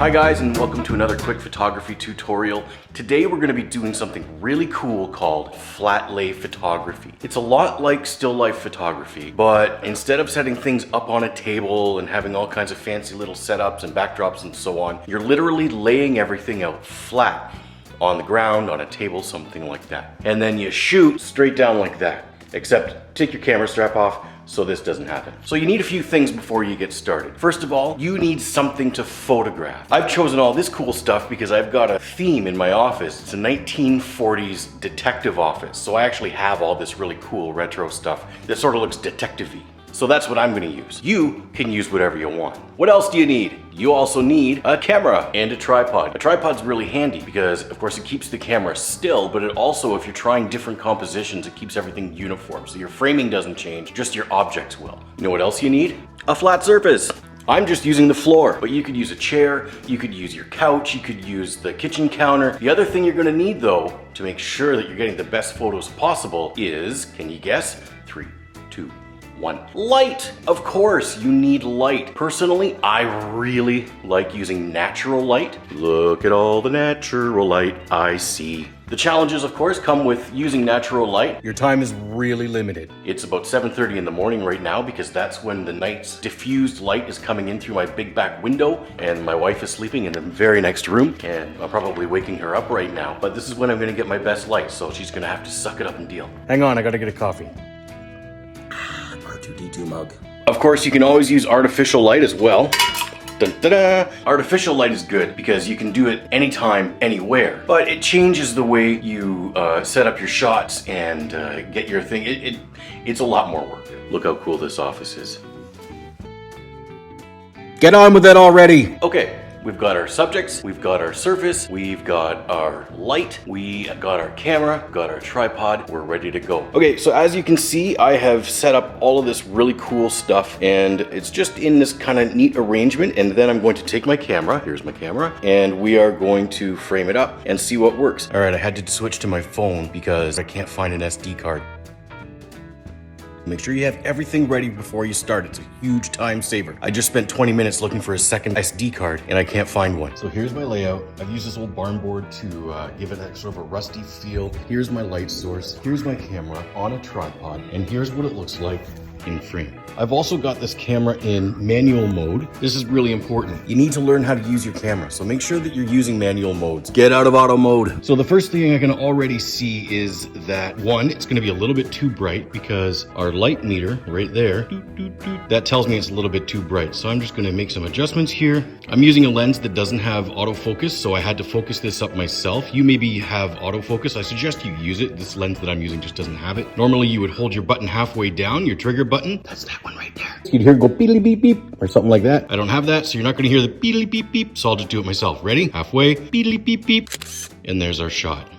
Hi guys, and welcome to another quick photography tutorial. Today we're going to be doing something really cool called flat lay photography. It's a lot like still life photography, but instead of setting things up on a table and having all kinds of fancy little setups and backdrops and so on, you're literally laying everything out flat on the ground, on a table, something like that. And then you shoot straight down like that, except take your camera strap off so this doesn't happen. So you need a few things before you get started. First of all, you need something to photograph. I've chosen all this cool stuff because I've got a theme in my office. It's a 1940s detective office. So I actually have all this really cool retro stuff that sort of looks detective-y. So that's what I'm gonna use. You can use whatever you want. What else do you need? You also need a camera and a tripod. A tripod's really handy because, of course, it keeps the camera still, but it also, if you're trying different compositions, it keeps everything uniform. So your framing doesn't change, just your objects will. You know what else you need? A flat surface. I'm just using the floor, but you could use a chair, you could use your couch, you could use the kitchen counter. The other thing you're gonna need, though, to make sure that you're getting the best photos possible is, can you guess? 3, 2, 1. Light! Of course, you need light. Personally, I really like using natural light. Look at all the natural light I see. The challenges, of course, come with using natural light. Your time is really limited. It's about 7:30 in the morning right now because that's when the night's diffused light is coming in through my big back window, and my wife is sleeping in the very next room, and I'm probably waking her up right now. But this is when I'm gonna get my best light, so she's gonna have to suck it up and deal. Hang on, I gotta get a coffee. R2D2 mug. Of course, you can always use artificial light as well. Dun, da, da. Artificial light is good because you can do it anytime, anywhere, but it changes the way you set up your shots and get your thing. It's a lot more work. Look how cool this office is. Get on with it already. Okay. We've got our subjects, we've got our surface, we've got our light, we got our camera, got our tripod, we're ready to go. Okay, so as you can see, I have set up all of this really cool stuff, and it's just in this kind of neat arrangement, and then I'm going to take my camera, here's my camera, and we are going to frame it up and see what works. All right, I had to switch to my phone because I can't find an SD card. Make sure you have everything ready before you start. It's a huge time saver. I just spent 20 minutes looking for a second SD card and I can't find one. So here's my layout. I've used this old barn board to give it a sort of a rusty feel. Here's my light source. Here's my camera on a tripod. And here's what it looks like in frame. I've also got this camera in manual mode. This is really important. You need to learn how to use your camera, so make sure that you're using manual modes. Get out of auto mode. So the first thing I can already see is that, one, it's gonna be a little bit too bright because our light meter right there, that tells me it's a little bit too bright. So I'm just gonna make some adjustments here. I'm using a lens that doesn't have autofocus, so I had to focus this up myself. You maybe have autofocus. I suggest you use it. This lens that I'm using just doesn't have it. Normally you would hold your button halfway down, your trigger button. That's that one right there. You'd hear it go beep beep beep or something like that. I don't have that, so you're not gonna hear the beep beep beep, so I'll just do it myself. Ready? Halfway, beep beep beep, and there's our shot.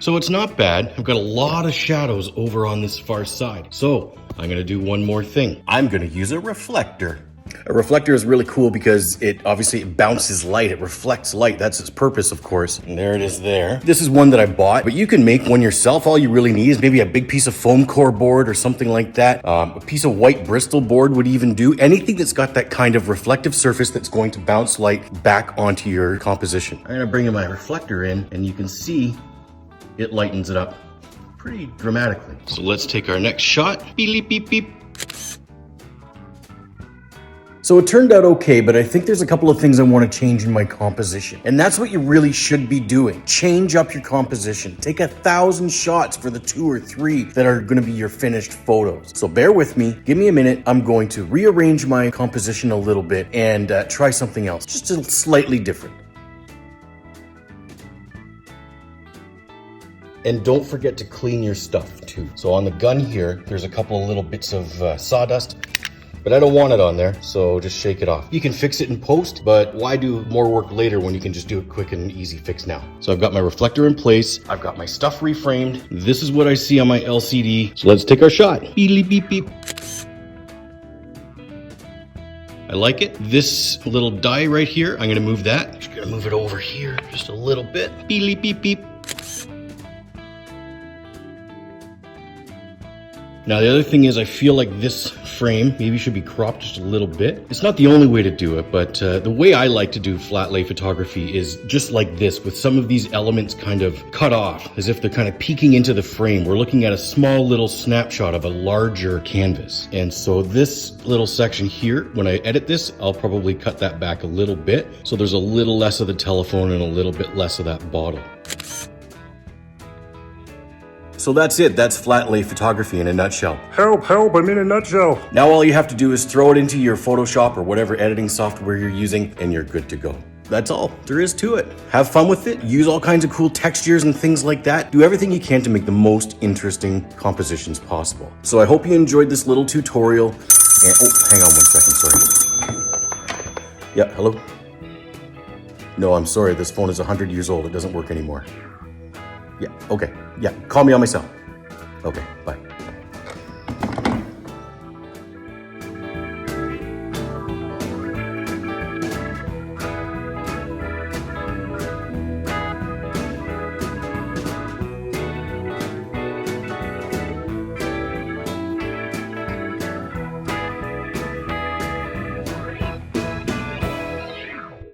So it's not bad. I've got a lot of shadows over on this far side. So I'm gonna do one more thing. I'm gonna use a reflector. A reflector is really cool because it obviously bounces light, it reflects light. That's its purpose, of course. And there it is there. This is one that I bought, but you can make one yourself. All you really need is maybe a big piece of foam core board or something like that. A piece of white Bristol board would even do. Anything that's got that kind of reflective surface that's going to bounce light back onto your composition. I'm gonna bring my reflector in and you can see it lightens it up pretty dramatically. So let's take our next shot. Beep, beep, beep. So it turned out okay, but I think there's a couple of things I want to change in my composition. And that's what you really should be doing. Change up your composition. Take 1,000 shots for the 2 or 3 that are going to be your finished photos. So bear with me. Give me a minute. I'm going to rearrange my composition a little bit and try something else, just a slightly different. And don't forget to clean your stuff too. So on the gun here, there's a couple of little bits of sawdust. But I don't want it on there, so just shake it off. You can fix it in post, but why do more work later when you can just do a quick and easy fix now? So I've got my reflector in place. I've got my stuff reframed. This is what I see on my LCD. So let's take our shot. Beep, beep, beep. I like it. This little die right here, I'm gonna move that. Just gonna move it over here just a little bit. Beep, beep, beep. Now the other thing is I feel like this frame maybe should be cropped just a little bit. It's not the only way to do it, but the way I like to do flat lay photography is just like this, with some of these elements kind of cut off as if they're kind of peeking into the frame. We're looking at a small little snapshot of a larger canvas. And so this little section here, when I edit this, I'll probably cut that back a little bit so there's a little less of the telephone and a little bit less of that bottle. So that's it. That's flat lay photography in a nutshell. Help, help, I'm in a nutshell. Now all you have to do is throw it into your Photoshop or whatever editing software you're using and you're good to go. That's all there is to it. Have fun with it. Use all kinds of cool textures and things like that. Do everything you can to make the most interesting compositions possible. So I hope you enjoyed this little tutorial. And oh, hang on 1 second, sorry. Yeah, hello? No, I'm sorry. This phone is 100 years old. It doesn't work anymore. Yeah, okay. Yeah, call me on my cell. Okay, bye.